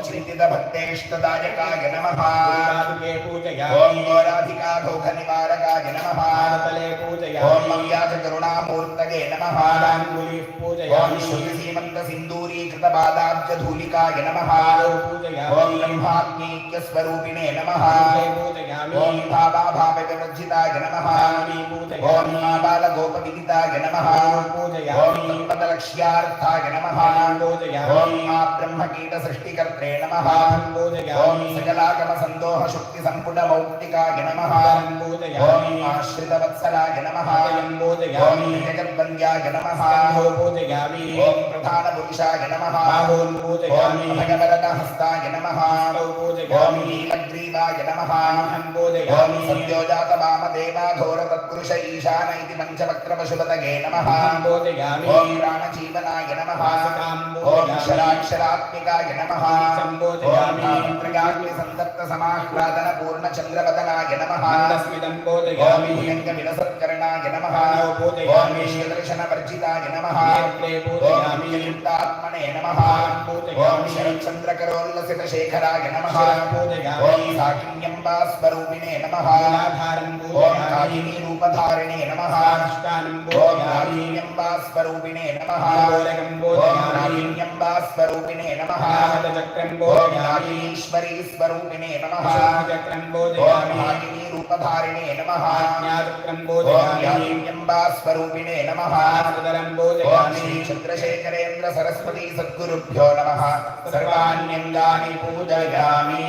चिन्तितभक्तेष्टदायकाय नमः पूजयामि ओम गोराधिकाघोघनिवारकाय नमः ओम मव्याजकरुणामूर्तये नमः ओम श्रुतिसीमन्तसिन्दूरीकृतपादाब्जधूलिकाय नमः ओम ब्रह्मात्मीक्यस्वरूपिणे नमः ओम भावाभावविवर्जिताय नमः ओम बालगोपविदिताय नमः ओम तत्पदलक्ष्यार्थाय नमः ओम ब्रह्मकीटसृष्टिकर्त्रे नमः ओम सकलागमसन्दोहशुक्तिसम्पुटमौक्तिकाय नमः ओम आश्रितवत्सलाय नमः ओम जगद्वन्द्याय नमः ओम प्रधानपुरुषाय नमः ओम भगवरदहस्ताय नमः ओम नीलग्रीवाय नमः ओम सद्योजातवामदेवाघोरतत्पुरुष ईशान इति पञ्चवक्त्रपशुपतये नमः ओम प्राणजीवनाय नमः ओम क्षराक्षरात्मिकाय नमः ओम प्रगाग्निसन्तप्तसमाह्लादनपूर्णचन्द्रवदनाय नमः ओम भुजङ्गविलसत्कर्णाय नमः ओम ईशदर्शनवर्जिताय नमः ओम युक्तात्मने नमः ओम शरच्चन्द्रकरोल्लसितशेखराय नमः ओम साकिन्यम्बास्वरूपिणे नमः ओम काहिनीरूपधारिणे नमः ओम नागिन्यम्बास्वरूपिणे नमः ओम नागिन्यम्बास्वरूपिणे नमः ओम नागिनीश्वरी स्वरूपिणे नमः ओम नागिनीरूपधारिणे नमः ओम नागिन्यम्बास्वरूपिणे नमः ओम श्री चन्द्रशेखरेन्द्र सरस्वती सद्गुरुभ्यो नमः सर्वाण्यङ्गानि पूजयामि।